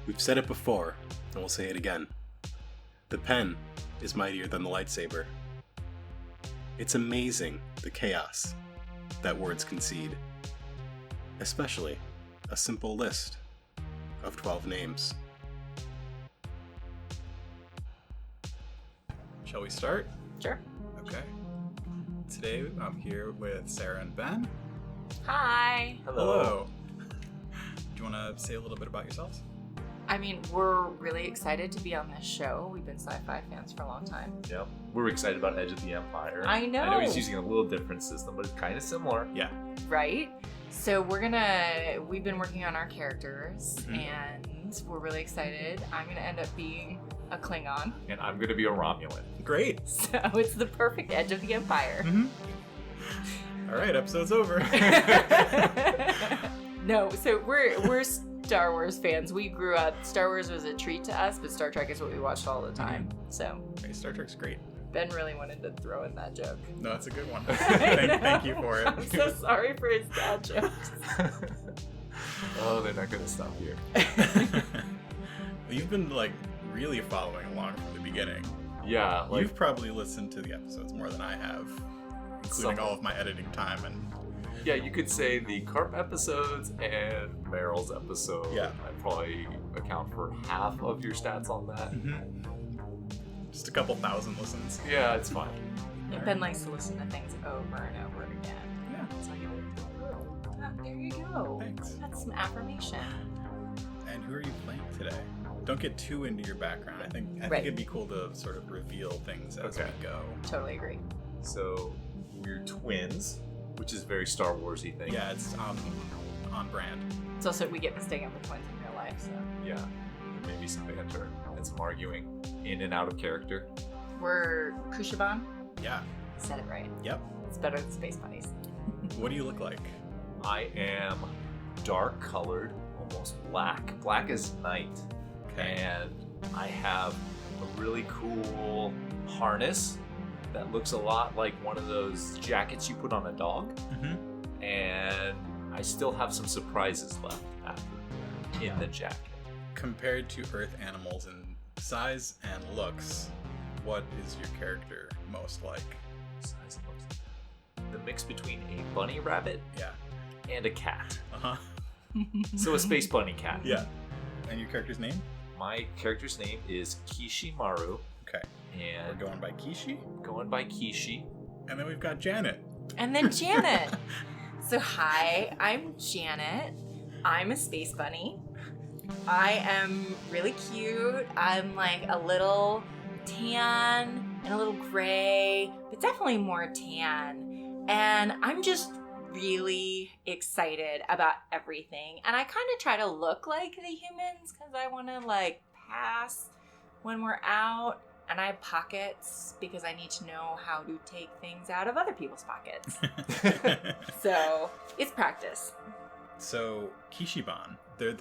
We've said it before, and we'll say it again. The pen is mightier than the lightsaber. It's amazing the chaos that words concede, especially a simple list of 12 names. Shall we start? Sure. Okay. Today I'm here with Sarah and Ben. Hi. Hello. Do you want to say a little bit about yourselves? I mean, we're really excited to be on this show. We've been sci-fi fans for a long time. Yep. We're excited about Edge of the Empire. I know. I know he's using a little different system, but it's kind of similar. Yeah. Right? So we've been working on our characters, and we're really excited. I'm going to end up being a Klingon. And I'm going to be a Romulan. Great. So it's the perfect Edge of the Empire. All right, episode's over. No, so we're Star Wars fans. We grew up. Star Wars was a treat to us, but Star Trek is what we watched all the time. So Okay, Star Trek's great. Ben really wanted to throw in that joke. No, that's a good one. Thank you for it. I'm so sorry for his dad jokes. Oh, they're not going to stop here. You've been really following along from the beginning. Yeah, You've probably listened to the episodes more than I have, including all of my editing time and. yeah, you could say the Carp episodes and Meryl's episode. Yeah. I probably account for half of your stats on that. Just a couple thousand listens. Yeah, it's fine. Ben likes to listen to things over and over again. Yeah. So there you go. Thanks. That's some affirmation. And who are you playing today? Don't get too into your background. I think Right. it'd be cool to sort of reveal things as Okay. we go. Totally agree. So, we're twins, which is a very Star Wars-y thing. Yeah, it's on brand. It's also, we get mistaken for twins in real life, so. Yeah. Maybe some banter and some arguing in and out of character. We're Kushaban. Yeah. Said it right. Yep. It's better than Space Bunnies. What do you look like? I am dark colored, almost black. Black as night. And I have a really cool harness that looks a lot like one of those jackets you put on a dog. And I still have some surprises left in the jacket. Compared to Earth animals in size and looks, what is your character most like? Size and looks. The mix between a bunny rabbit Yeah. and a cat. Uh-huh. So a space bunny cat. Yeah. And your character's name? My character's name is Kishi Maru. Okay. We're And going by Kishi. going by Kishi. And then we've got Janet. And then Janet. So hi, I'm Janet. I'm a space bunny. I am really cute. I'm like a little tan and a little gray, but definitely more tan. And I'm just really excited about everything. And I kind of try to look like the humans because I want to pass when we're out. And I have pockets because I need to know how to take things out of other people's pockets. So it's practice. So Kishiban, they're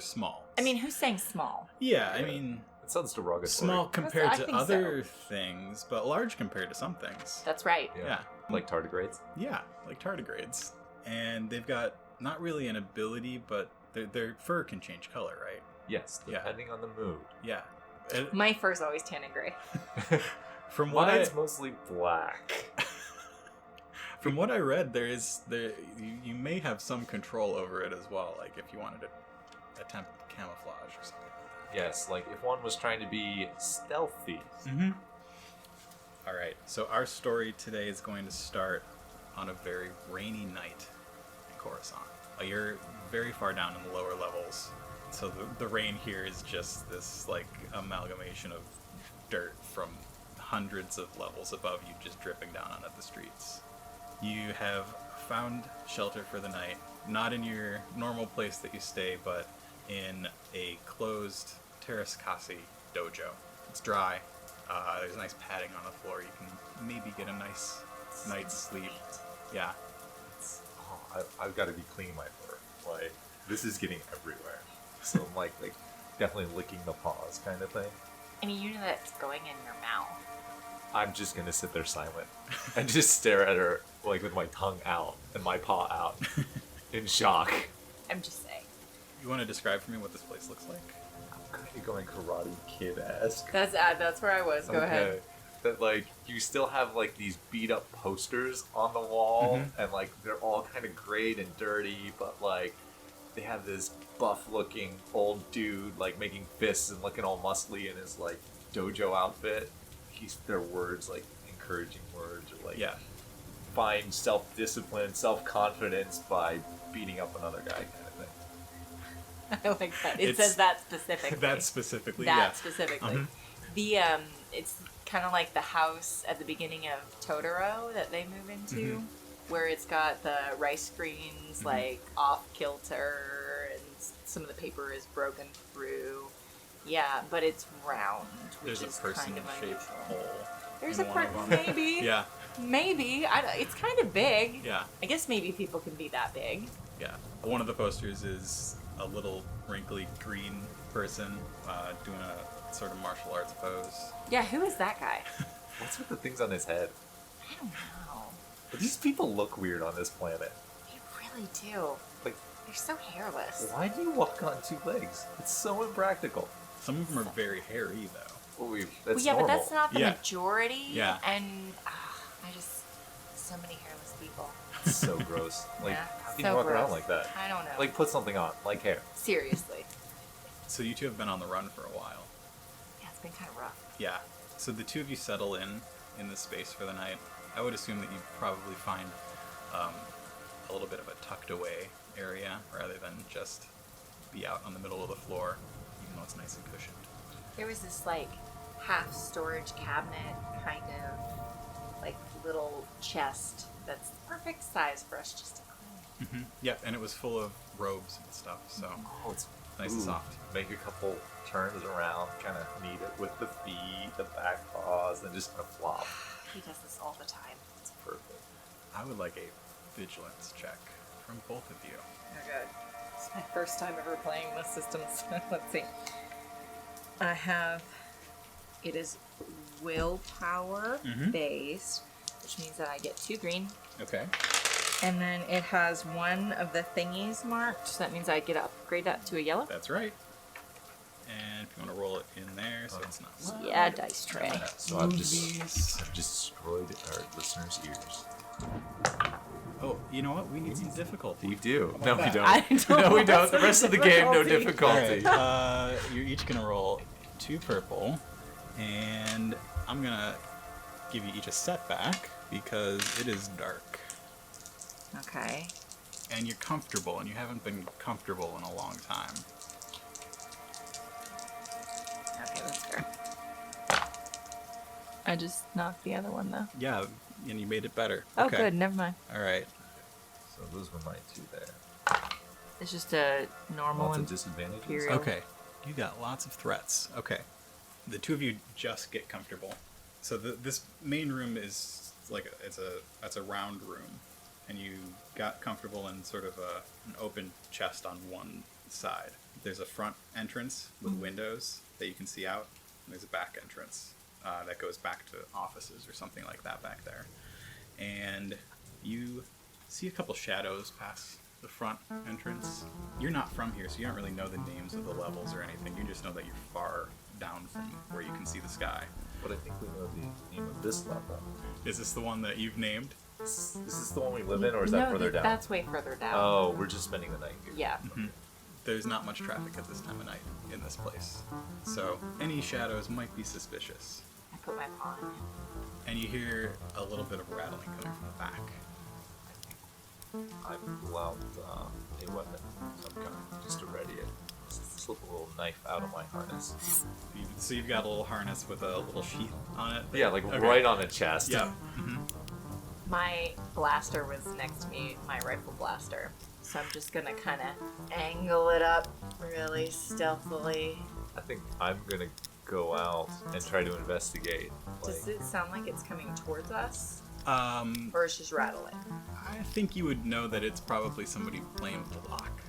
small. I mean, who's saying small? Yeah, I mean That sounds derogatory. small compared I to think other things, but large compared to some things. That's right. Yeah. Like tardigrades. Yeah, like tardigrades. And they've got not really an ability, but their fur can change color, right? Yes, Yeah. depending on the mood. Yeah. My fur's always tan and gray. From what Mine's mostly black. from what I read, you may have some control over it as well. Like if you wanted to attempt camouflage or something like Yes, like if one was trying to be stealthy. that. All right. So our story today is going to start on a very rainy night in Coruscant. You're very far down in the lower levels. So the rain here is just this amalgamation of dirt from hundreds of levels above you just dripping down onto the streets. You have found shelter for the night, not in your normal place that you stay, but in a closed Terraskasi dojo. It's dry. There's nice padding on the floor. You can maybe get a nice night's sleep. Yeah. I've got to be cleaning my fur. Like, this is getting everywhere. So I'm like definitely licking the paws kind of thing. I mean, you know that's going in your mouth. I'm just gonna sit there silent and just stare at her with my tongue out and my paw out in shock. I'm just saying. You want to describe for me what this place looks like? I'm kind of going Karate Kid-esque. That's where I was. Go ahead. That like you still have like these beat up posters on the wall, and like they're all kind of grayed and dirty, but like they have this buff looking old dude like making fists and looking all muscly in his like dojo outfit. Their words like encouraging words or like find self-discipline, self-confidence by beating up another guy kind of thing. I like that. It says that specifically. That specifically. That specifically. The it's kind of like the house at the beginning of Totoro that they move into, where it's got the rice screens like off kilter and some of the paper is broken through. Yeah, but it's round, which There's is a kind of person-shaped unusual. hole. There's in a one part, of them. maybe. Yeah. Maybe. It's kind of big. Yeah. I guess maybe people can be that big. Yeah. One of the posters is a little wrinkly green person doing a sort of martial arts pose. Yeah, who is that guy? What's with the things on his head? I don't know. These people look weird on this planet. They really do. Like, They're so hairless. why do you walk on two legs? It's so impractical. Some of them are very hairy, though. Well, Well, that's yeah, normal. but that's not the Yeah. majority. Yeah. And so many hairless people. It's so gross. Like, Yeah, how can so you walk gross. around like that? I don't know. Like, put something on, like hair. Seriously. So you two have been on the run for a while. Yeah, it's been kind of rough. Yeah. So the two of you settle in this space for the night. I would assume that you'd probably find a little bit of a tucked away area rather than just be out on the middle of the floor, even though it's nice and cushioned. There was this like half storage cabinet kind of like little chest that's the perfect size for us just to clean. Yeah, and it was full of robes and stuff, so Oh, it's nice and soft. Make a couple turns around, kind of knead it with the feet, the back paws, and just kind of flop. He does this all the time. It's perfect. I would like a vigilance check from both of you. Oh good. It's my first time ever playing this system, so let's see. I have it is willpower based, which means that I get 2 green. Okay. And then it has one of the thingies marked, so that means I get upgrade that to a yellow. That's right. And if you want to roll it in there, so it's not. Yeah, dice tray. So I've just destroyed our listeners' ears. Oh, you know what? We need some difficulty. We do. How No, about we that? don't. I don't No, we don't. want The rest of the game, no difficulty. difficulty. Alright, you're each gonna roll 2 purple, and I'm gonna give you each a setback because it is dark. Okay. And you're comfortable, and you haven't been comfortable in a long time. Okay, that's fair. I just knocked the other one though. Yeah, and you made it better. Oh, Okay. good. Never mind. Alright. So those were my 2 there. It's just a normal Lots of and disadvantages. Imperial. Okay. You got lots of threats. Okay. The two of you just get comfortable. So this main room is like it's a round room, and you got comfortable in sort of an open chest on one side. There's a front entrance with windows that you can see out. And there's a back entrance that goes back to offices or something like that back there. And you see a couple shadows pass the front entrance. You're not from here, so you don't really know the names of the levels or anything. You just know that you're far down from where you can see the sky. But I think we know the name of this level. Is this the one that you've named? Is this the one we live in, or is no, that further down? That's way further down. Oh, we're just spending the night here. Yeah. There's not much traffic at this time of night in this place. So any shadows might be suspicious. I put my paw in it. And you hear a little bit of rattling coming from the back. I pull out a weapon of some kind, just to ready it. Slip a little knife out of my harness. So you've got a little harness with a little sheath on it? Yeah, like Okay. right on the chest. Yeah. My blaster was next to me, my rifle blaster. So I'm just gonna kind of angle it up really stealthily. I think I'm gonna go out and try to investigate. Does it sound like it's coming towards us? Um, Or it's just rattling? I think you would know that it's probably somebody playing with the lock.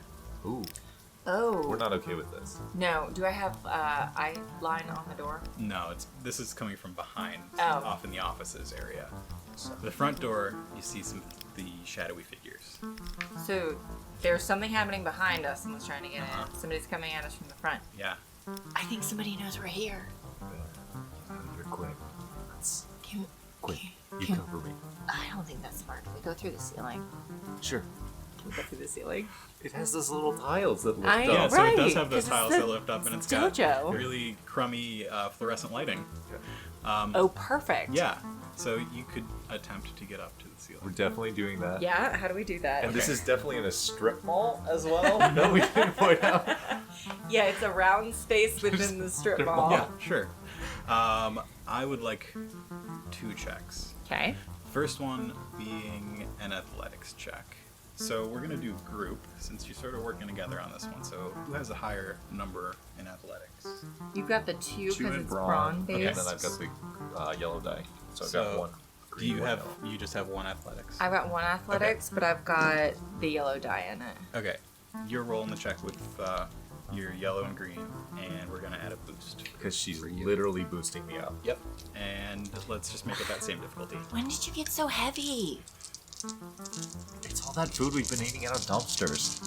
Ooh, Oh. we're not okay with this. No. Do I have eye line on the door? No, this is coming from behind, Oh. off in the offices area. The front door, you see the shadowy figures. So there's something happening behind us. Someone's trying to get in. Somebody's coming at us from the front. Yeah. I think somebody knows we're here. You're quick. Let's Can, quick. can- You can- cover me. I don't think that's smart. Can we go through the ceiling? Sure. Can we go through the ceiling? It has those little tiles that lift I- up. Yeah, so it does Right, have those 'cause it's tiles the that lift up, and it's got dojo. really crummy fluorescent lighting. Oh, perfect. Yeah, so you could attempt to get up to the We're ceiling. definitely doing that. Yeah, how do we do that? And this Okay. is definitely in a strip mall as well. No, we didn't point out. Yeah, it's a round space within the strip Strip mall. mall. Yeah, sure. I would like 2 checks. Okay. First one being an athletics check. So we're gonna do group since you're sort of working together on this one. So who has a higher number in athletics? You've got the 2 Two because in it's brawn, brawn and based. then I've got the yellow die. So I've So, got one. Do green, you one have? yellow. You just have 1 athletics. I've got 1 athletics, but I've got the yellow die in it. Okay, you're rolling the check with your yellow and green, and we're gonna add a boost. Because she's literally boosting me up. Yep. And let's just make it that same difficulty. When did you get so heavy? It's all that food we've been eating out of dumpsters.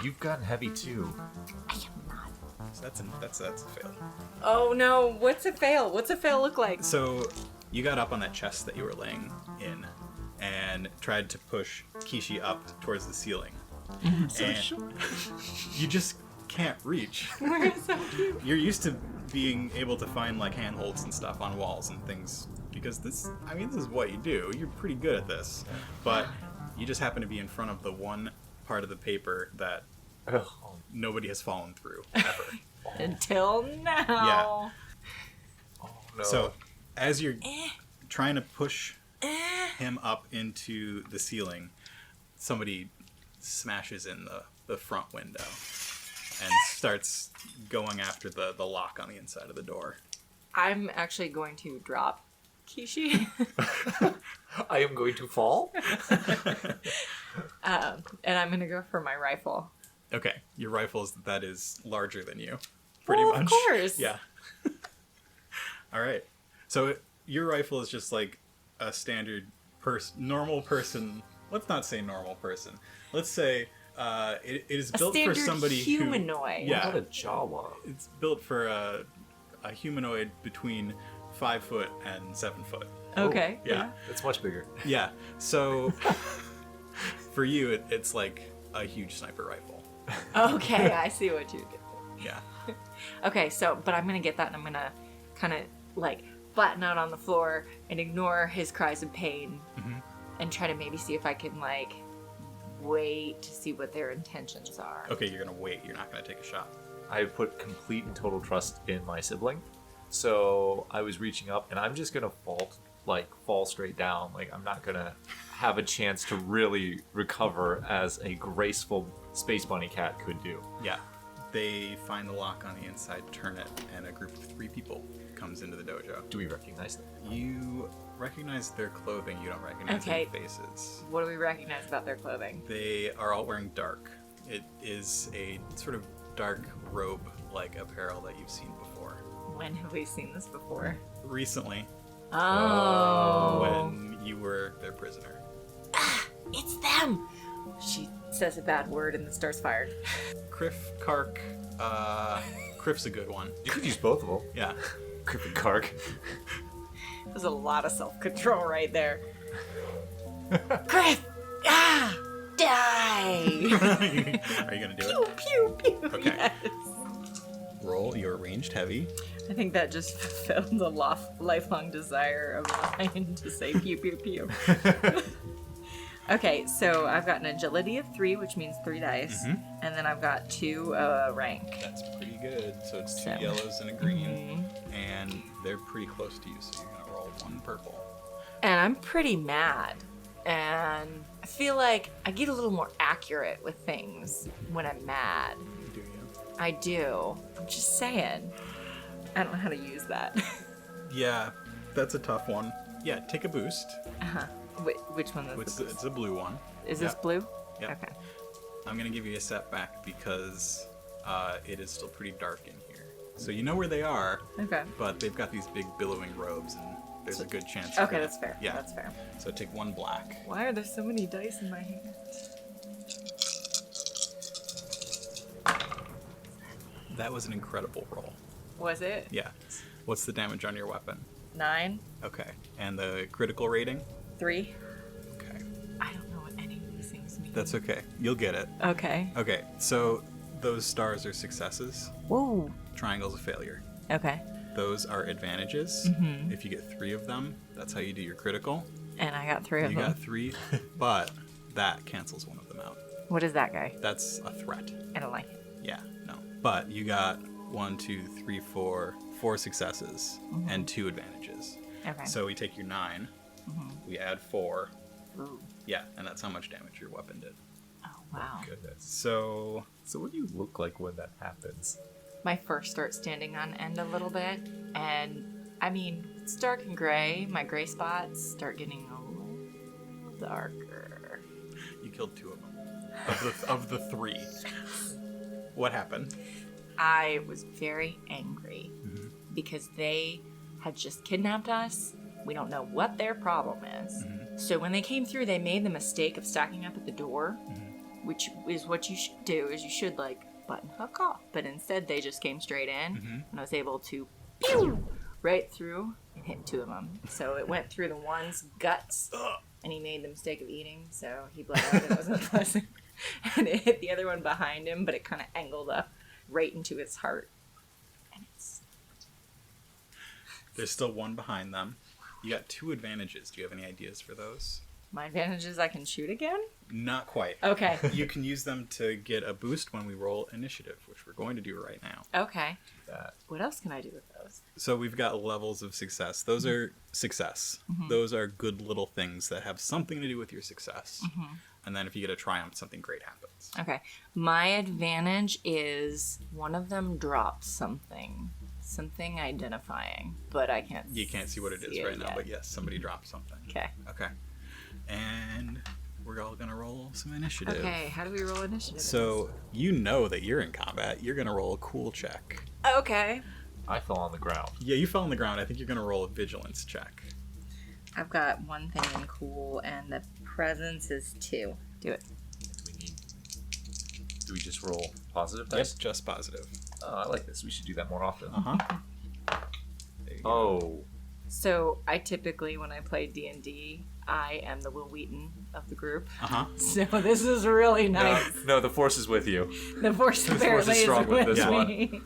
You've gotten heavy too. I am not. So that's a fail. Oh no, what's a fail? What's a fail look like? So you got up on that chest that you were laying in, and tried to push Kishi up towards the ceiling. And you just can't reach. We're so cute. You're used to being able to find like handholds and stuff on walls and things because this is what you do. You're pretty good at this. But you just happen to be in front of the one part of the paper that Oh, nobody has fallen through ever. Until now. oh no. So as you're trying to push him up into the ceiling, somebody smashes in the front window and starts going after the lock on the inside of the door. I'm actually going to drop Kishi. I am going to fall. And I'm going to go for my rifle. Okay, your rifle is larger than you, pretty Well, much. of course. Yeah. All right. So your rifle is just like a standard normal person. Let's not say normal person. Let's say it is A built for standard somebody humanoid. who. Yeah. What a Jawa. It's built for a humanoid between 5 foot and 7 foot. Okay. Yeah. It's much bigger. Yeah. So for you, it's like a huge sniper rifle. Okay, I see what you did. Yeah. Okay, but I'm gonna get that and I'm gonna kind of like flatten out on the floor and ignore his cries of pain and try to maybe see if I can like wait to see what their intentions are. Okay, you're gonna wait. You're not gonna take a shot. I put complete and total trust in my sibling. So I was reaching up and I'm just gonna fall straight down. Like I'm not gonna have a chance to really recover as a graceful space bunny cat could do. Yeah. They find the lock on the inside, turn it, and a group of 3 people comes into the dojo. Do we recognize them? You recognize their clothing. You don't recognize Okay. their faces. What do we recognize about their clothing? They are all wearing dark. It is a sort of dark robe-like apparel that you've seen before. When have we seen this before? Recently, Oh. when you were their prisoner. It's them! She says a bad word and the star's fired. Criff, Kark, Criff's a good one. You could use both of them. Yeah. Criff and Kark. There's a lot of self-control right there. Griff! Ah! Die! Are you gonna do pew, it? pew, pew. Okay. Yes. Roll your ranged heavy. I think that just fulfilled the lifelong desire of mine to say pew, pew, pew. Okay, so I've got an agility of 3, which means 3 dice. And then I've got 2 rank. That's pretty good. So it's 2 So- yellows and a green, and they're pretty close to you, so you're gonna roll 1 purple. And I'm pretty mad. And I feel like I get a little more accurate with things when I'm mad. Do you? I do. I'm just saying. I don't know how to use that. Yeah, that's a tough one. Yeah, take a boost. Which one is It's, the boost? it's a blue one. Is this Yep. blue? Yep. Okay. I'm gonna give you a setback because it is still pretty dark in here. So you know where they are, Okay. but they've got these big billowing robes, and there's a good chance. Okay, that's fair. Yeah. That's fair. So take 1 black. Why are there so many dice in my hand? That was an incredible roll. Was it? Yeah. What's the damage on your weapon? 9, Okay. And the critical rating? 3. Okay. I don't know what any of these things mean. That's okay. You'll get it. Okay. Okay. So those stars are successes. Whoa. Triangle's a failure. Okay. Those are advantages. Mhm. If you get 3 of them, that's how you do your critical. And I got 3 of You them. got 3, but that cancels one of them out. What is that guy? That's a threat. I don't like it. Yeah, no. But you got 1, 2, 3, 4 successes and 2 advantages. Okay. So we take your 9, we add 4. Ooh. Yeah, and that's how much damage your weapon did. Oh, wow. Goodness. So So what do you look like when that happens? My fur starts standing on end a little bit, and I mean, it's dark and gray. My gray spots start getting a little darker. you killed 2 of them. Of the 3. What happened? I was very angry because they had just kidnapped us. We don't know what their problem is. So when they came through, they made the mistake of stacking up at the door, which is what you should do, is you should, like, button hook off. But instead, they just came straight in, and I was able to pew right through and hit 2 of them. So it went through the one's guts, and he made the mistake of eating, so he bled out, and it was unpleasant. And it hit the other one behind him, but it kind of angled up right into its heart. And it's... There's still 1 behind them. You got 2 advantages. Do you have any ideas for those? My advantage is I can shoot again? Not quite. Okay. You can use them to get a boost when we roll initiative, which we're going to do right now. Okay. That. What else can I do with those? So we've got levels of success. Those are success. Those are good little things that have something to do with your success. And then if you get a triumph, something great happens. Okay. My advantage is one of them drops something. Something identifying, but I can't You can't see what it is right now, but yes, somebody dropped something. Okay. Okay. And we're all going to roll some initiative. Okay, how do we roll initiative? So you know that you're in combat. You're going to roll a cool check. Okay. I fell on the ground. Yeah, you fell on the ground. I think you're going to roll a vigilance check. I've got one thing in cool, and the presence is 2. Do it. Do we just roll positive dice? Yep, just positive. Oh, I like this. We should do that more often. Uh-huh. There you go. Oh. So I typically, when I play D&D, I am the Will Wheaton of the group. Uh-huh. So this is really nice. No, the force is with you. The force The force apparently is is strong with with this me.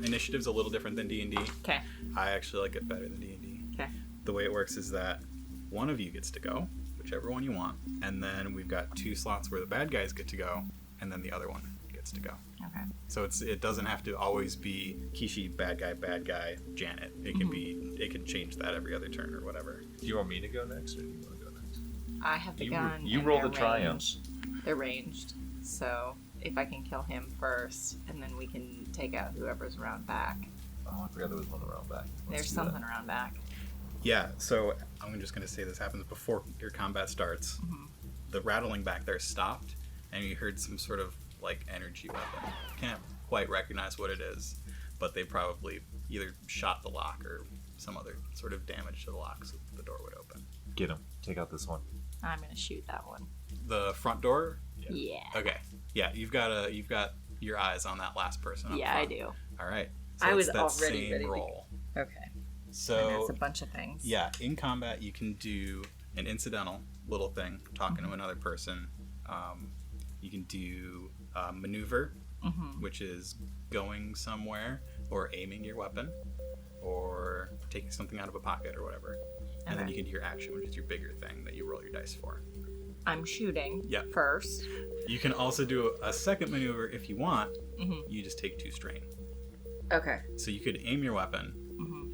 Initiative's a little different than D&D. Okay. I actually like it better than D&D. Okay. The way it works is that one of you gets to go, whichever one you want, and then we've got 2 slots where the bad guys get to go, and then the other one gets to go. Okay. So it doesn't have to always be Kishi, bad guy, Janet. It can it can change that every other turn or whatever. Do you want me to go next, or do you want to go next? I have the gun. You and roll they're the triumphs. ranged. They're ranged. So if I can kill him first, and then we can take out whoever's around back. Oh, I forgot there was one around back. There's something around back. Yeah, so I'm just going to say this happens before your combat starts. The rattling back there stopped, and you heard some sort of, like, energy weapon. Can't quite recognize what it is, but they probably either shot the lock or some other sort of damage to the lock so the door would open. Get him. Take out this one. I'm gonna shoot that one. The front door? Yeah. Okay. Yeah, you've got your eyes on that last person up Yeah, I front. do. All right. So I was it's that already same ready to roll. Okay. So And that's a bunch of things. yeah, in combat you can do an incidental little thing, talking to another person. You can do maneuver, which is going somewhere or aiming your weapon or taking something out of a pocket or whatever. And then Okay. you can do your action, which is your bigger thing that you roll your dice for. I'm shooting Yep. first. You can also do a second maneuver if you want. You just take 2 strain. Okay. So you could aim your weapon,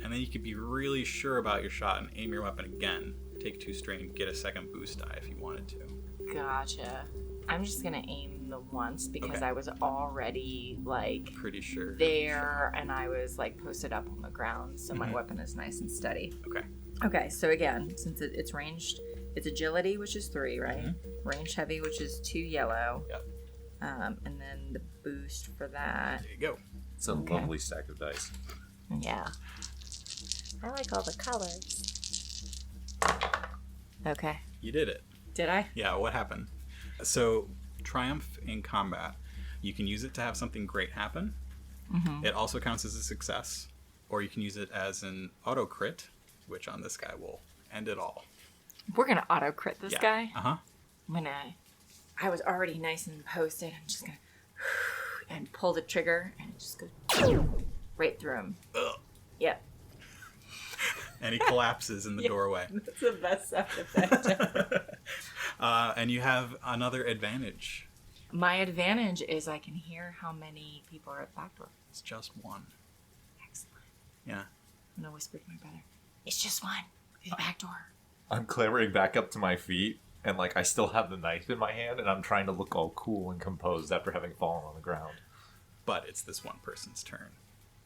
and then you could be really sure about your shot and aim your weapon again. Take 2 strain, get a second boost die if you wanted to. Gotcha. I'm just gonna aim the once because Okay. I was already like Pretty sure. there and I was like posted up on the ground, so my weapon is nice and steady. Okay. Okay, so again, since it's ranged, it's agility, which is 3, right? Range heavy, which is 2 yellow. Yep. And then the boost for that. There you go. It's a lovely stack of dice. Yeah. I like all the colors. Okay. You did it. Did I? Yeah, what happened? So, triumph in combat, you can use it to have something great happen. Mm-hmm. It also counts as a success. Or you can use it as an auto crit, which on this guy will end it all. We're going to auto crit this guy. Uh-huh. I was already nice and posted. I'm just going to and pull the trigger and it just goes right through him. Ugh. Yep. And he collapses in the doorway. That's the best sound effect ever. And you have another advantage. My advantage is I can hear how many people are at the back door. It's just one. Excellent. Yeah. I'm going to whisper to my brother. It's just one. Through the back door. I'm clambering back up to my feet, and like I still have the knife in my hand, and I'm trying to look all cool and composed after having fallen on the ground. But it's this one person's turn.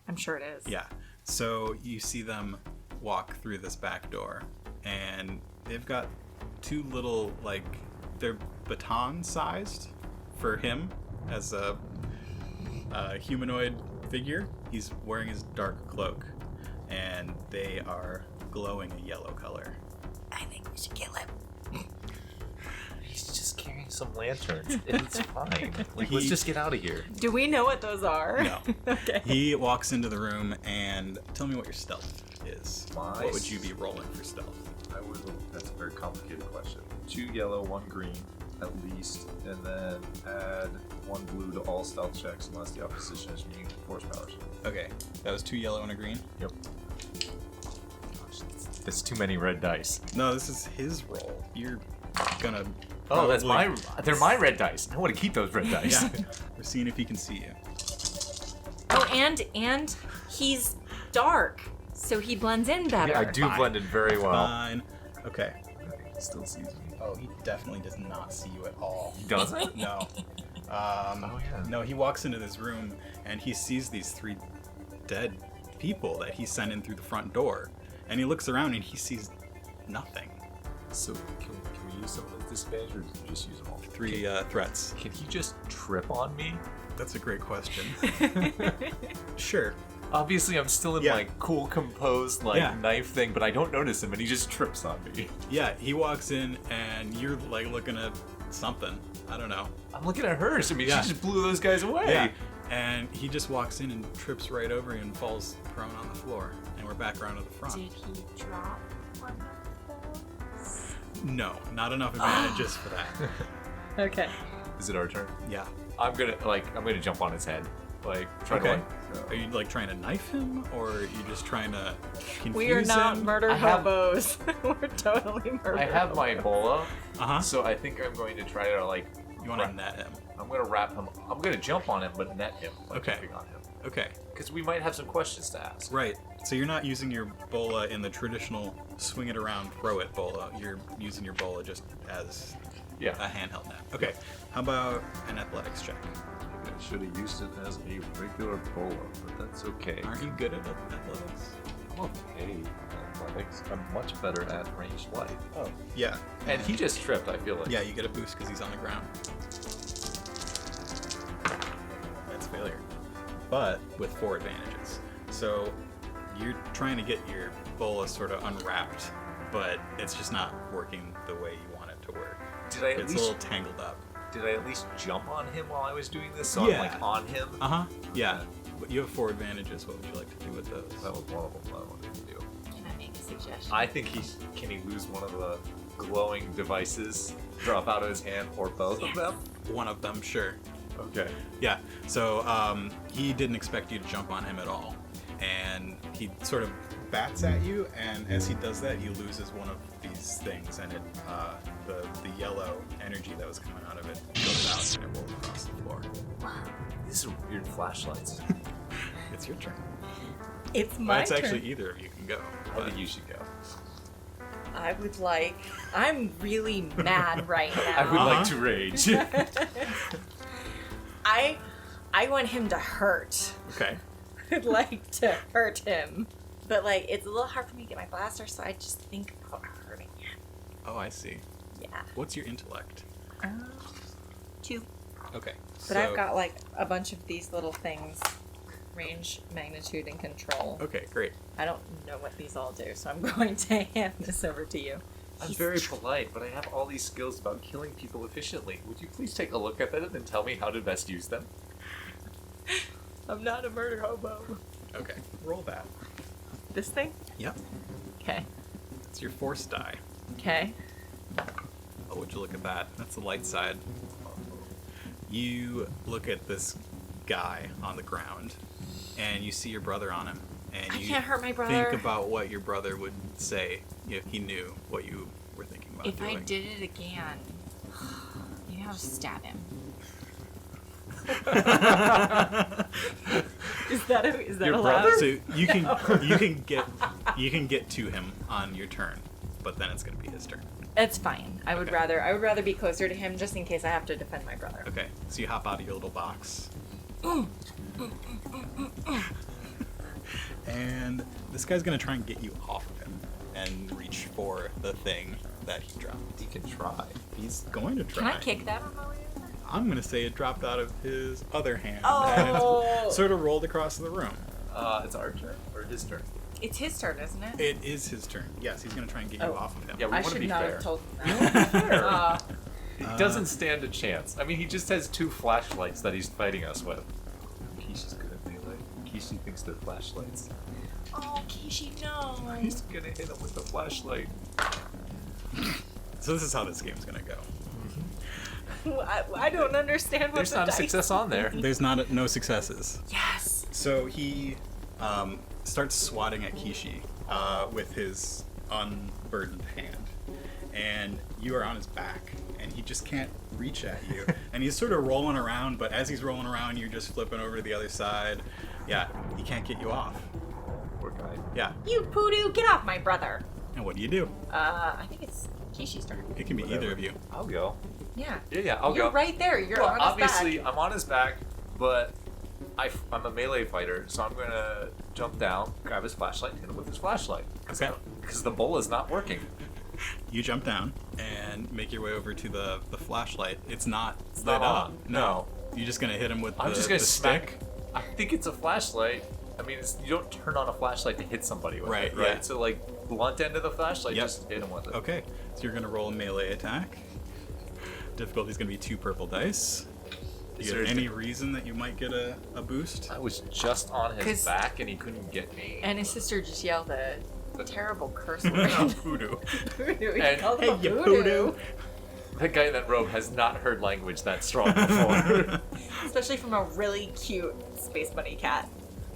I'm sure it is. Yeah. So you see them walk through this back door, and they've got two little, like, they're baton-sized for him as a humanoid figure. He's wearing his dark cloak, and they are glowing a yellow color. I think we should kill him. He's just carrying some lanterns. It's fine. Like, let's just get out of here. Do we know what those are? No. Okay. He walks into the room, and tell me what your stealth is. My What would you be rolling for stealth? That's a very complicated question. 2 yellow, 1 green, at least, and then add 1 blue to all stealth checks unless the opposition has unique force powers. Okay, that was 2 yellow and a green? Yep. It's too many red dice. No, this is his roll. You're gonna... Oh, that's probably- they're my red dice. I want to keep those red dice. Yeah. We're seeing if he can see you. Oh, and he's dark, so he blends in better. Yeah, I do blend in very well. Fine. Okay. He still sees me. Oh, he definitely does not see you at all. He doesn't? No. Oh, yeah. No, he walks into this room, and he sees these 3 dead people that he sent in through the front door. And he looks around, and he sees nothing. So, can we use some of the disadvantage, or just use them all? 3 threats. Can he just trip on me? That's a great question. Sure. Obviously, I'm still in my cool, composed, knife thing, but I don't notice him, and he just trips on me. Yeah, he walks in, and you're, like, looking at something. I don't know. I'm looking at hers. I mean, she just blew those guys away. Yeah. And he just walks in and trips right over you and falls prone on the floor. And we're back around to the front. Did he drop one of those? No, not enough advantages for that. Okay. Is it our turn? Yeah. I'm gonna jump on his head. Like, try Okay. to Are you, like, trying to knife him? Or are you just trying to confuse We are not him? murder I have- hobos. We're totally murder I have my bola, Uh-huh. so I think I'm going to try to, like... You want to net him. I'm gonna wrap him. I'm gonna jump on him, but net him. Like, Okay. jumping on him. Okay. Because we might have some questions to ask. Right. So you're not using your bola in the traditional swing it around, throw it bola. You're using your bola just as a handheld net. Okay. How about an athletics check? I should have used it as a regular bola, but that's okay. Aren't you good at athletics? I'm okay at athletics. I'm much better at ranged light. Oh. Yeah. And he just tripped, I feel like. Yeah, you get a boost because he's on the ground. That's failure. But with 4 advantages. So you're trying to get your bola sort of unwrapped, but it's just not working the way you want it to work. Did I at It's least a little tangled up. Did I at least jump on him while I was doing this? So Yeah. I'm like on him? Uh-huh. Yeah. But you have 4 advantages. What would you like to do with those? That was one of them that I wanted to do. Can I make a suggestion? I think can he lose one of the glowing devices, drop out of his hand, or both of them? One of them, sure. Okay. Yeah. So he didn't expect you to jump on him at all. And he sort of bats at you, and as he does that, he loses one of these things, and the yellow energy that was coming out of it goes out and it rolls across the floor. These are weird flashlights. It's your turn. It's Well, my it's turn. actually either of you can go. I But think you should go. I would like. I'm really mad right now. I would like to rage. I want him to hurt. okay. I'd like to hurt him. But, like, it's a little hard for me to get my blaster, so I just think about hurting him. Oh, I see. Yeah. What's your intellect? 2. Okay. But I've got, like, a bunch of these little things. Range, magnitude, and control. Okay, great. I don't know what these all do, so I'm going to hand this over to you. I'm very polite, but I have all these skills about killing people efficiently. Would you please take a look at them and tell me how to best use them? I'm not a murder hobo. Okay, roll that. This thing? Yep. Okay. It's your force die. Okay. Oh, would you look at that? That's the light side. You look at this guy on the ground, and you see your brother on him, and I you can't hurt my brother. think about what your brother would say if he knew what you were thinking about If doing. I did it again, maybe I'll just stab him. Is that Your allowed? brother, so you can get to him on your turn, but then it's gonna be his turn. It's fine. I would Okay. rather be closer to him just in case I have to defend my brother. Okay, so you hop out of your little box. And this guy's gonna try and get you off of him and reach for the thing that he dropped. He can try. He's going to Can try. I kick that on my way over? I'm gonna say it dropped out of his other hand Oh. and sort of rolled across the room. It's our turn or his turn. It's his turn, isn't it? It is his turn. Yes, he's gonna try and get you Oh. off of him. Yeah, we I want to should be not fair. have told him that. Fair. He doesn't stand a chance. I mean, he just has 2 flashlights that he's fighting us with. Kishi's good at melee. Kishi thinks they're flashlights. Oh, Kishi, no. He's gonna hit him with the flashlight. So this is how this game's gonna go. I don't understand what There's the not a dice success on there. There's no successes. Yes. So he starts swatting at Kishi with his unburdened hand, and you are on his back, and he just can't reach at you. And he's sort of rolling around, but as he's rolling around, you're just flipping over to the other side. Yeah, he can't get you off. Poor guy. Yeah, You poodoo, get off my brother. and what do? I think it's Kishi's turn. It can be Whatever. either of you. I'll go. Yeah. Yeah, I'll You're go. right there. You're Well, on his obviously, back. I'm on his back, but I'm a melee fighter, so I'm gonna jump down, grab his flashlight, and hit him with his flashlight. Okay. Because the bowl is not working. You jump down and make your way over to the flashlight. It's not lit not up. on. No. You're just gonna hit him with I'm the, just gonna the smack. stick. I think it's a flashlight. I mean, you don't turn on a flashlight to hit somebody with Right, it, right? yeah. So, like, blunt end of the flashlight, Yep. just hit him with it. Okay, so you're gonna roll a melee attack. Difficulty's gonna be 2 purple dice. Is Is there there a any reason that you might get a boost? I was just on his 'Cause- back, and he couldn't get me. And his sister just yelled a terrible curse word. Voodoo. Voodoo. He And- called Hey, him a you voodoo. voodoo. The guy in that robe has not heard language that strong before. Especially from a really cute space bunny cat.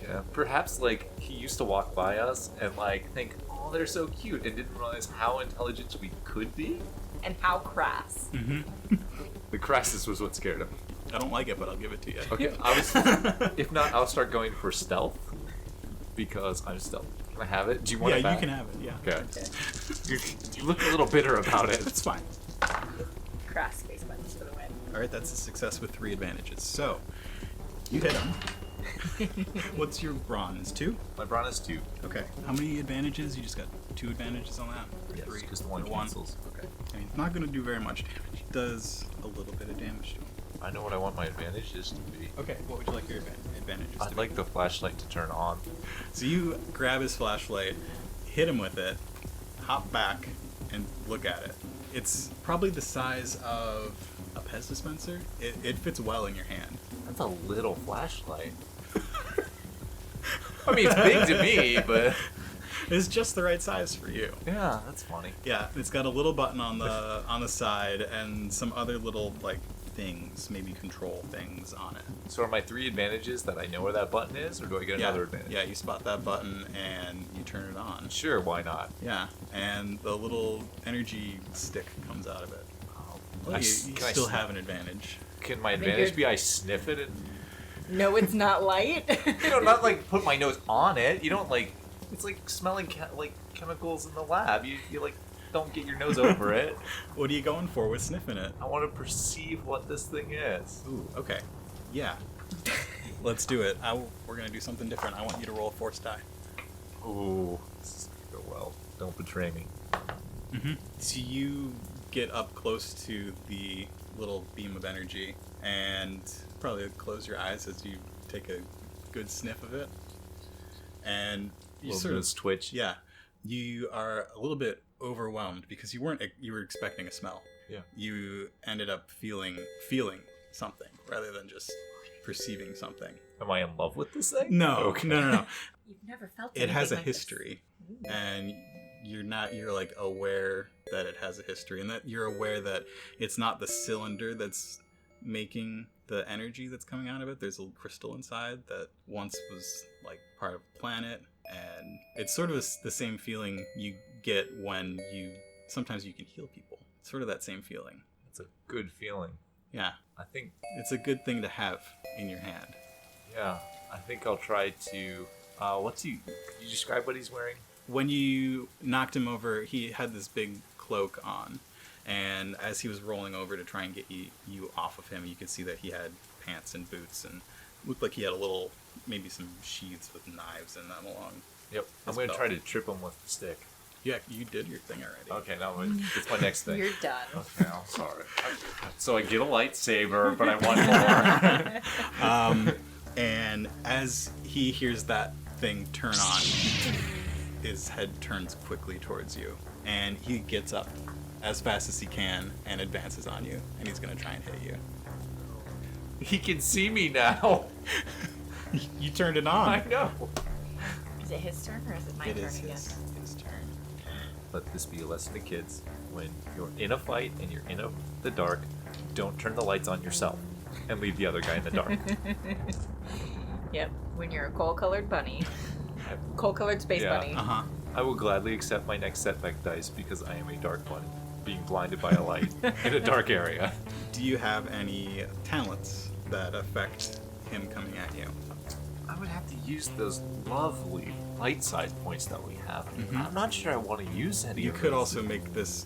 Yeah, perhaps like he used to walk by us and like think, oh, they're so cute, and didn't realize how intelligent we could be. And how crass. The crassness was what scared him. I don't like it, but I'll give it to you. Okay, if not, I'll start going for stealth because I'm stealth. Can I have it? Do you want Yeah, it back? you can have it. Yeah. Okay. You look a little bitter about it. That's fine. Crass space bunnies for the win. All right, that's a success with 3 advantages. So you hit him. What's your bronze? 2? My brawn is 2. Okay. How many advantages? You just got 2 advantages on that? Or Yes, 3? because the one Or cancels. Okay. I mean, it's not going to do very much damage. It does a little bit of damage to him. I know what I want my advantages to be. Okay, what would you like your advantages to I'd be? like the flashlight to turn on. So you grab his flashlight, hit him with it, hop back, and look at it. It's probably the size of a Pez dispenser. It fits well in your hand. That's a little flashlight. I mean, it's big to me, but It's just the right size for you. yeah, that's funny. Yeah, it's got a little button on the side and some other little like things, maybe control things on it. So are my 3 advantages that I know where that button is, or do I get Yeah, another advantage? yeah, you spot that button and you turn it on. Sure, why not? Yeah, and the little energy stick comes out of it. Well, you can I still sn- have an advantage. Can my think advantage you're- be I sniff it and No, it's not light. not like put my nose on it. You don't like. It's like smelling like chemicals in the lab. You like don't get your nose over it. What are you going for with sniffing it? I want to perceive what this thing is. Ooh, okay. Yeah. Let's do it. We're going to do something different. I want you to roll a force die. Ooh, this is gonna go well. Don't betray me. So you get up close to the little beam of energy and probably close your eyes as you take a good sniff of it. And you Little sort bit of of twitch. yeah, you are a little bit overwhelmed because you were expecting a smell. Yeah. You ended up feeling something rather than just perceiving something. Am I in love with this thing? No, Okay. no. You've never felt It has a anything like this. history, and you're like aware that it has a history, and that you're aware that it's not the cylinder that's making the energy that's coming out of it. There's a crystal inside that once was like part of a planet, and it's sort of the same feeling you get when sometimes you can heal people. It's sort of that same feeling. It's a good feeling. Yeah, I think, it's a good thing to have in your hand. yeah, I think I'll try to, can you describe what he's wearing? When you knocked him over, he had this big cloak on, and as he was rolling over to try and get you off of him, you could see that he had pants and boots, and looked like he had maybe some sheaths with knives in them along. Yep. I'm his going to belt. try to trip him with the stick. Yeah, you did your thing already. Okay, now it's my next thing. You're done. Okay, I'm sorry. So I get a lightsaber, but I want more. And as he hears that thing turn on, his head turns quickly towards you, and he gets up as fast as he can and advances on you, and he's going to try and hit you. He can see me now. You turned it on. I know. Is it his turn or is it my It turn is again? his turn. Let this be a lesson to kids. When you're in a fight and you're in the dark, don't turn the lights on yourself and leave the other guy in the dark. Yep. When you're a coal-colored bunny. Coal-colored space bunny. Uh-huh. I will gladly accept my next setback dice because I am a dark bunny, being blinded by a light in a dark area. Do you have any talents that affect him coming at you? I would have to use those lovely light side points that we have. Mhm. I'm not sure I want to use any You of could those. also make this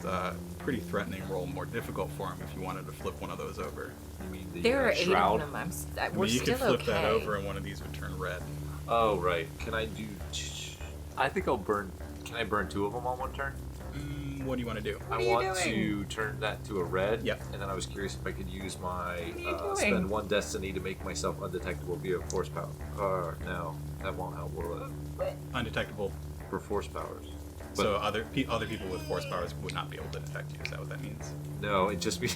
pretty threatening roll more difficult for him if you wanted to flip one of those over. You mean the There are 8 shroud? of them. I We're mean, you still could flip okay. that over and one of these would turn red. Oh, right. Can I do... I think I'll burn... Can I burn 2 of them on one turn? What do you want to do? What I are you want doing? to turn that to a red. Yep. And then I was curious if I could use my... are you doing? spend 1 destiny to make myself undetectable via force power. No, that won't help, will it? Undetectable. For force powers. So other people with force powers would not be able to detect you. Is that what that means? No, it just be...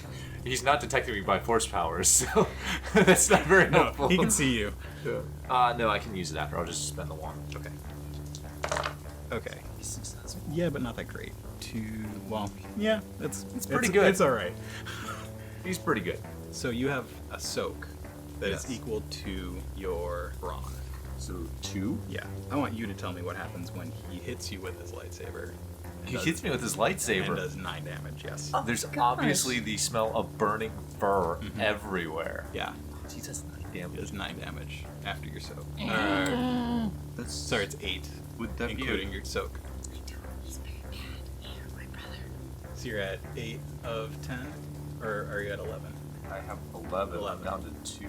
He's not detecting me by force powers, so that's not very No, helpful. he can see you. No, I can use it after. I'll just spend the 1. Okay. Okay. Yeah, but not that great. Well, yeah, it's pretty good. It's all right. He's pretty good. So you have a soak that is Yes. equal to your brawn. So 2? Yeah. I want you to tell me what happens when he hits you with his lightsaber. He hits me with his lightsaber. And does 9 damage, yes. There's gosh. obviously the smell of burning fur Mhm. everywhere. Yeah. He does 9 It damage. does 9 damage after your soak. That's Sorry, it's 8, Would that including your soak. He's very bad. Yeah, my brother. So you're at 8 of 10? Or are you at 11? I have 11. 11. Down to 2.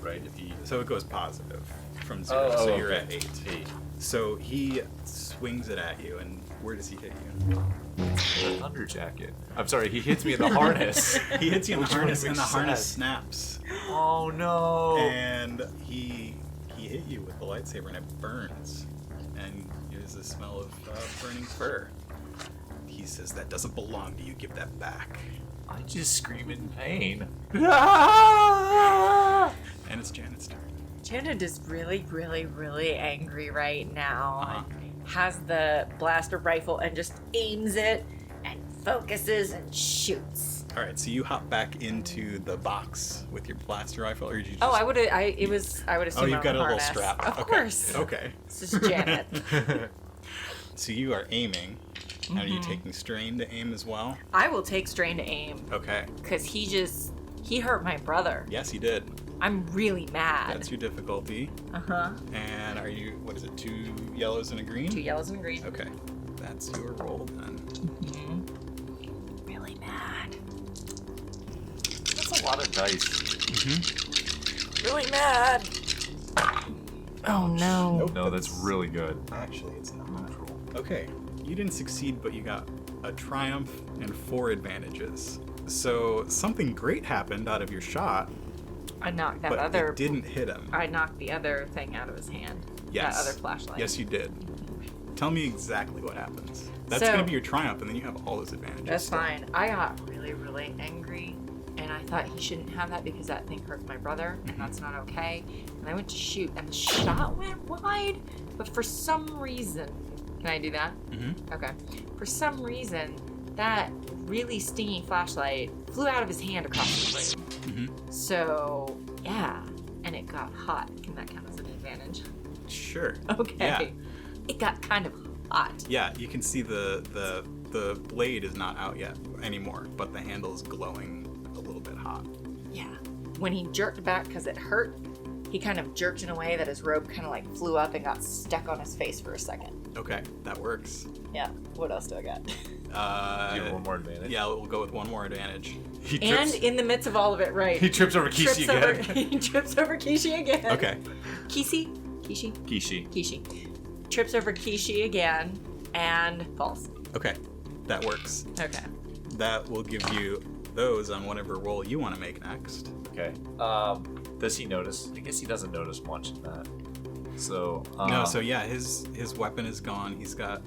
Right? If he... So it goes positive from 0, so you're at 8. 8. So he swings it at you, and where does he hit you? The thunder jacket. I'm sorry, he hits me in the harness. He hits you in the Which one harness, and makes the harness sense? snaps. Oh no! And he hit you with the lightsaber, and it burns. And there's the smell of burning fur. He says, "That doesn't belong to you. Give that back." I just scream in pain. And it's Janet's turn. Janet is really, really, really angry right now. Uh-huh. Has the blaster rifle and just aims it and focuses and shoots. All right, so you hop back into the box with your blaster rifle, or did you? Just... Oh, I would assume. Oh, you've got a little harness. strap. Of Okay. course. Okay. This is Janet. So you are aiming. And are you taking strain to aim as well? I will take strain to aim Okay. because he hurt my brother. Yes, he did. I'm really mad. That's your difficulty. Uh-huh. And are you, what is it, 2 yellows and a green? 2 yellows and a green. Okay. That's your roll then. Really mad. That's a lot of dice. Really mad. Oh no. Nope. No, that's really good. Actually, it's not. Okay. You didn't succeed, but you got a triumph and 4 advantages. So something great happened out of your shot, I knocked that but other. it didn't hit him. I knocked the other thing out of his hand. Yes. That other flashlight. Yes, you did. Tell me exactly what happens. That's So- going to be your triumph, and then you have all those advantages. That's fine. I got really, really angry, and I thought he shouldn't have that because that thing hurt my brother, and that's not okay. And I went to shoot, and the shot went wide, but for some reason, can I do that? Mm-hmm. Okay. For some reason, that really stingy flashlight flew out of his hand across the room. Mm-hmm. So, yeah, and it got hot. Can that count as an advantage? Sure. Okay. Yeah. It got kind of hot. Yeah, you can see the blade is not out yet anymore, but the handle is glowing a little bit hot. Yeah. When he jerked back because it hurt, he kind of jerked in a way that his robe kind of like flew up and got stuck on his face for a second. Okay, that works. Yeah. What else do I got? Do you have one more advantage? Yeah, we'll go with one more advantage. He And trips, in the midst of all of it, right? he trips over Kishi again. He trips over Kishi again. Okay. Kishi? Kishi. Trips over Kishi again and falls. Okay, that works. Okay. That will give you those on whatever roll you want to make next. Okay. Does he notice? I guess he doesn't notice much in that. So No, so yeah, his weapon is gone. He's got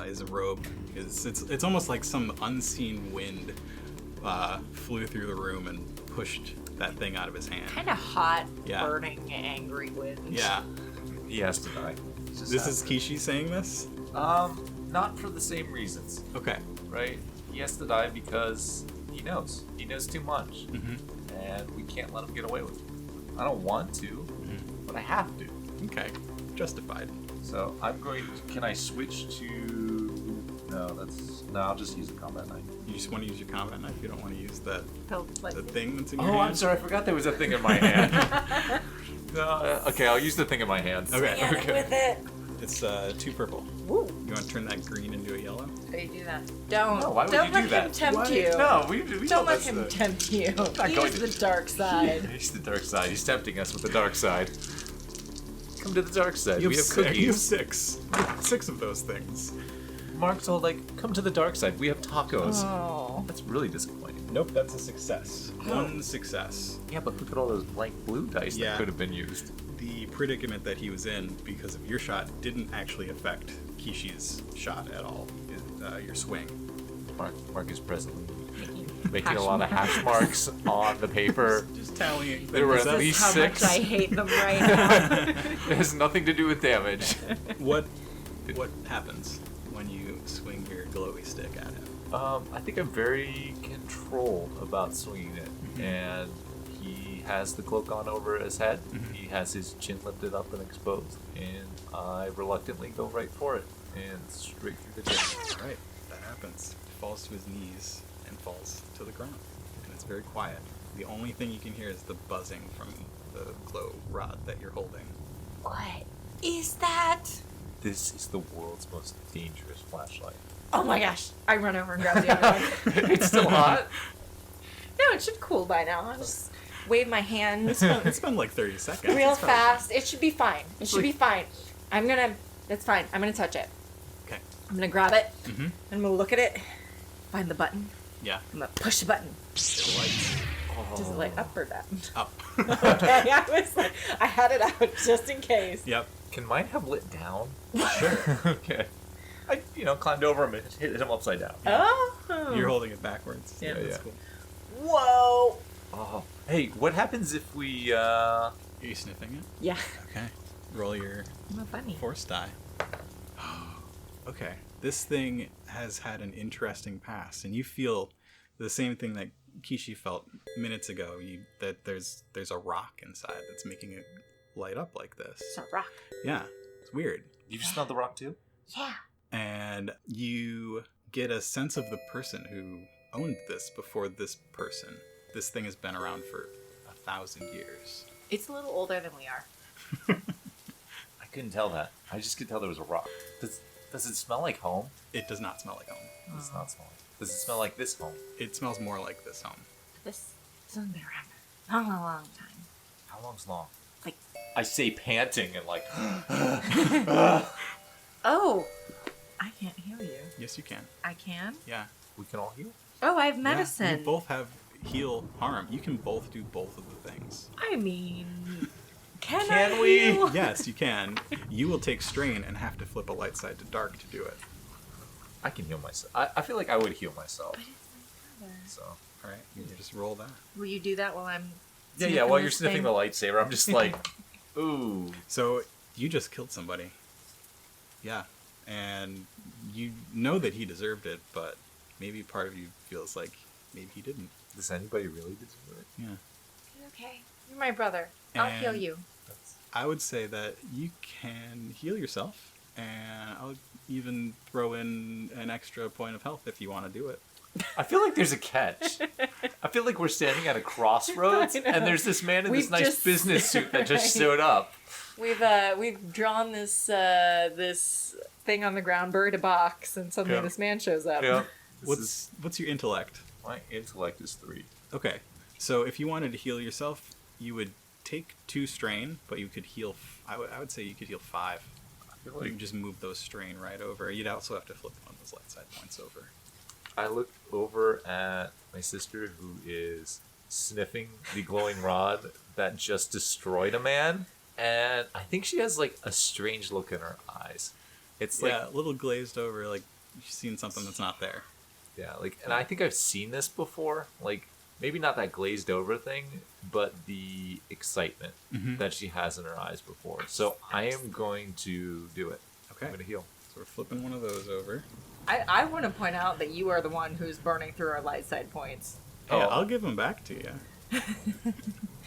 his robe. It's almost like some unseen wind flew through the room and pushed that thing out of his hand. Kind of hot, Yeah. burning, angry wind. Yeah. he has to die. This is Kishi saying this? Not for the same reasons, Okay. right? He has to die because he knows. He knows too much, Mm-hmm. and we can't let him get away with it. I don't want to, but I have to. Okay. Justified. So I'm going to, can I switch to, no, I'll just use the combat knife. You just want to use your combat knife. You don't want to use the Like, thing that's in your Oh, hand. I'm sorry, I forgot there was a thing in my hand. No, okay, I'll use the thing in my hand. Okay. Hit it with it. It's 2 purple. Woo. You want to turn that green into a yellow? How do you do that? Don't. No, why would don't you let do that? him tempt Why? you. No, we Don't know let that's him the- tempt you. not going He's to. the dark side. He's the dark side. He's tempting us with the dark side. Come to the dark side. We have You have cookies. 6. You have 6 of those things. Mark's all like, come to the dark side. We have tacos. Oh. That's really disappointing. Nope, that's a success. 1 success. Yeah, but look at all those blank blue dice Yeah. that could have been used. The predicament that he was in because of your shot didn't actually affect Kishi's shot at all. Your swing. Mark is presently Making making a lot of hash marks on the paper. Just tallying. There were at This least is how 6. much I hate them right now. It has nothing to do with damage. What happens when you swing your glowy stick at him? I think I'm very controlled about swinging it, and he has the cloak on over his head. He has his chin lifted up and exposed, and I reluctantly go right for it and straight through the chin. Right, that happens. He falls to his knees and falls to the ground, and it's very quiet. The only thing you can hear is the buzzing from the glow rod that you're holding. What is that? This is the world's most dangerous flashlight. Oh my gosh. I run over and grab the other one. It's still hot. No, it should cool by now. I'll just wave my hand It's been like 30 seconds. real It's probably fast. It should be fine. It should be fine. It's fine. I'm gonna touch it. Okay. I'm gonna grab it. Mm-hmm. I'm gonna look at it. Find the button. Yeah. I'm gonna push the button. It lights Does it light up or down? up. Okay, I was like, I had it out just in case. Yep. Can mine have lit down? Sure. Okay. I, climbed over him and hit him upside down. Oh. You're holding it backwards. Yeah, that's yeah. cool. Whoa. Oh. Hey, what happens if we, Are you sniffing it? Yeah. Okay. Roll your I'm a bunny. force die. Okay. This thing has had an interesting past, and you feel the same thing that Kishi felt minutes ago. That there's a rock inside that's making it light up like this. It's a rock. Yeah, it's weird. you smell the rock too? Yeah. And you get a sense of the person who owned this before this person. This thing has been around for 1,000 years. It's a little older than we are. I couldn't tell that. I just could tell there was a rock. Does it smell like home? It does not smell like home. It does not smell like. Does it smell like this home? It smells more like this home. This has been around a long time. How long's long? Like, I say panting and like. oh, I can't heal you. Yes, you can. I can? Yeah. We can all heal. Oh, I have Yeah, medicine. you both have heal harm. You can both do both of the things. I mean, Can we? Yes, you can. You will take strain and have to flip a light side to dark to do it. I can heal myself. I feel like I would heal myself. So. All right, you just roll that. Will you do that while I'm? Yeah. While you're this sniffing thing? the lightsaber, I'm just like, ooh. So you just killed somebody. Yeah, and you know that he deserved it, but maybe part of you feels like maybe he didn't. Does anybody really deserve it? Yeah. Okay, you're my brother. I'll heal And- you. I would say that you can heal yourself, and I'll even throw in an extra point of health if you want to do it. I feel like there's a catch. I feel like we're standing at a crossroads, I know. and there's this man in We've this nice just- business suit that just Right. showed up. We've drawn this this thing on the ground, buried a box, and suddenly Yeah. this man shows up. Yeah. What's your intellect? My intellect is 3. Okay, so if you wanted to heal yourself, you would take 2 strain, but you could heal. I would say you could heal 5. I feel You like can just move those strain right over. You'd also have to flip one of those light side points over. I look over at my sister who is sniffing the glowing rod that just destroyed a man, and I think she has like a strange look in her eyes. It's like Yeah, a little glazed over, like you've seen something that's not there. yeah, like, and I think I've seen this before. Like maybe not that glazed over thing, but the excitement Mhm. that she has in her eyes before. So I am going to do it. Okay, I'm going to heal. so we're flipping one of those over. I want to point out that you are the one who's burning through our light side points. Yeah, Oh. I'll give them back to you.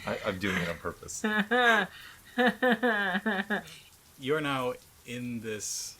I'm doing it on purpose. You're now in this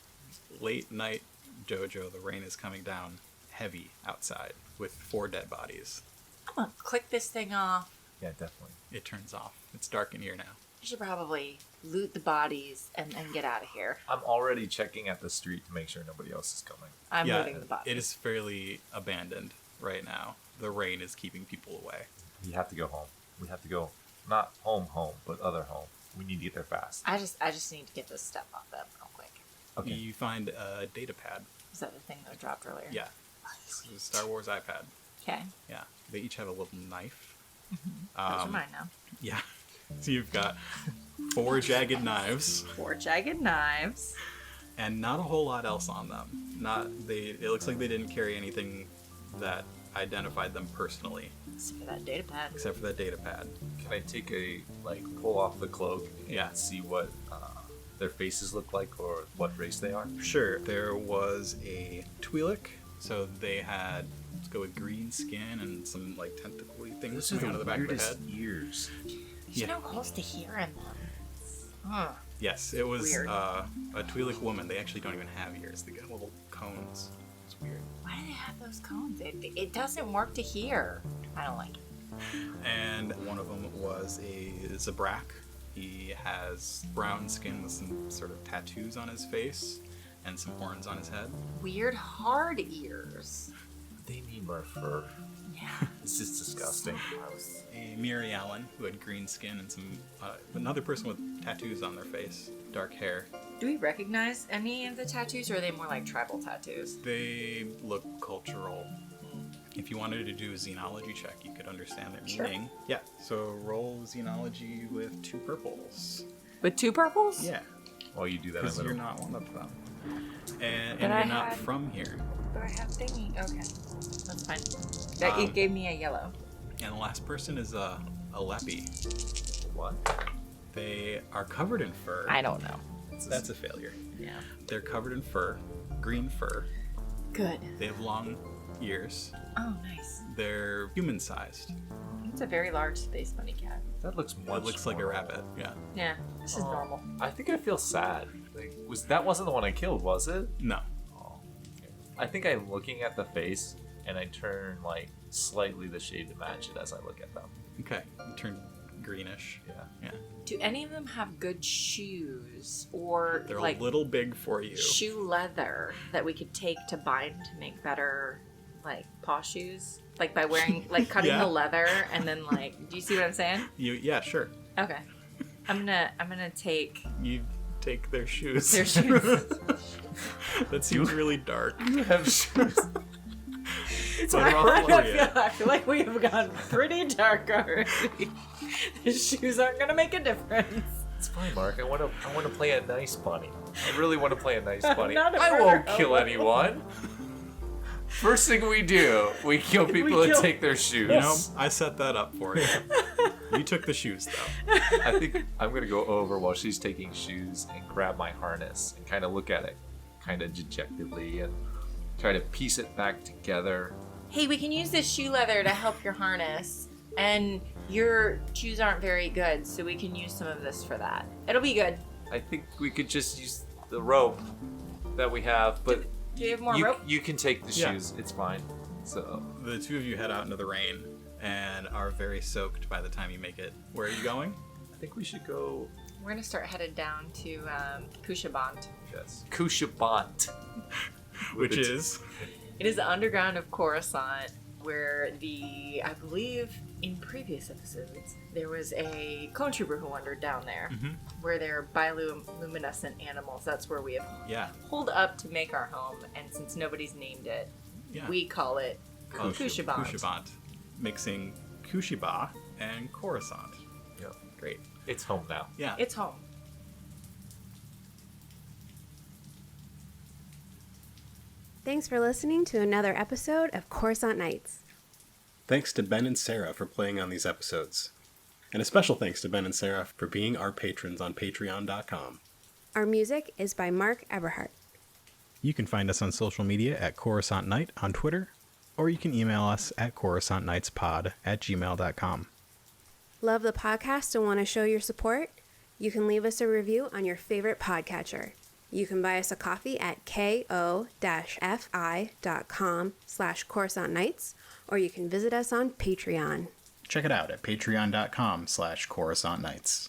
late night dojo. The rain is coming down heavy outside with 4 dead bodies. I'm gonna click this thing off. Yeah, definitely. It turns off. It's dark in here now. I should probably loot the bodies and get out of here. I'm already checking at the street to make sure nobody else is coming. I'm yeah, looting the bodies. it is fairly abandoned right now. The rain is keeping people away. We have to go home. We have to go, not home, but other home. We need to get there fast. I just need to get this stuff off them real quick. Okay. You find a data pad. Is that the thing that I dropped earlier? Yeah, this is a Star Wars iPad. Okay. Yeah, they each have a little knife. Those are mine now. Yeah, so you've got 4 jagged knives 4 jagged knives. and not a whole lot else on them. It looks like they didn't carry anything that identified them personally, Except for that data pad. except for that data pad. Can I take pull off the cloak and Yeah. see what their faces look like or what race they are? Sure, there was a Twi'lek, so they had, let's go with green skin and some like tentacle-y things coming out of the back of the head. ears. There's Yeah. no holes to hear in them. Ugh. Yes, it was Weird. a Twi'lek woman. They actually don't even have ears. They got little cones. It's weird. Why do they have those cones? It doesn't work to hear. I don't like it. And one of them was a Zabrak. He has brown skin with some sort of tattoos on his face and some horns on his head. Weird hard ears. They need more fur. Yeah. This is disgusting. Gross. A Miri Allen who had green skin and some another person with tattoos on their face, dark hair. Do we recognize any of the tattoos, or are they more like tribal tattoos? They look cultural. If you wanted to do a xenology check, you could understand their Sure. meaning. Yeah, so roll xenology with 2 purples. With 2 purples? Yeah, While you do that, because I'm you're gonna. not one of them. And But you're I not had- from here. But I have thingy. Okay. That's fine. Um, It gave me a yellow. And the last person is a Lepi. What? They are covered in fur. I don't know. That's a failure. Yeah. They're covered in fur, green fur. Good. They have long ears. Oh, nice. They're human-sized. It's a very large space bunny cat. That looks much. It looks like a more rabbit. Yeah. Yeah. This is Oh. normal. I think I feel sad. That wasn't the one I killed, was it? No. Oh, okay. I think I'm looking at the face and I turn slightly the shade to match it as I look at them. Okay. You turn greenish. Yeah. Yeah. Do any of them have good shoes or They're like a little big for you. shoe leather that we could take to bind to make better paw shoes? Like by wearing cutting Yeah. the leather and then do you see what I'm saying? Yeah, sure. Okay. I'm gonna take You take their shoes. their shoes. That seems really dark. You have shoes. It's I inappropriate. feel like we have gone pretty dark already. The shoes aren't gonna make a difference. fine, Mark. I want to play a nice bunny. I really want to play a nice bunny. Not a I murder won't kill hobo. anyone. First thing we do, we kill people and take their shoes. You know, I set that up for you. You took the shoes, though. I think I'm gonna go over while she's taking shoes and grab my harness and kind of look at it, kind of dejectedly, and try to piece it back together. Hey, we can use this shoe leather to help your harness. And your shoes aren't very good, so we can use some of this for that. It'll be good. I think we could just use the rope that we have, but Do you have more rope? You can take the Yeah. shoes. It's fine. So The two of you head out into the rain and are very soaked by the time you make it. Where are you going? I think we should go. We're gonna start headed down to Kushabant. Yes, Kushabant. Which is? It is the underground of Coruscant, where I believe in previous episodes, there was a clone trooper who wandered down there, where they're bioluminescent animals. That's where we have Yeah. pulled up to make our home, and since nobody's named it, Yeah. we call it Kushabant. Kushabant. Mixing Kushiba and Coruscant. Yeah. Great. It's home now. Yeah. It's home. Thanks for listening to another episode of Coruscant Nights. Thanks to Ben and Sarah for playing on these episodes. And a special thanks to Ben and Sarah for being our patrons on patreon.com. Our music is by Mark Eberhardt. You can find us on social media at Coruscant Night on Twitter, or you can email us at coruscantnightspod@gmail.com. Love the podcast and want to show your support? You can leave us a review on your favorite podcatcher. You can buy us a coffee at ko-fi.com/Coruscant Nights, or you can visit us on Patreon. Check it out at patreon.com/Coruscant Nights.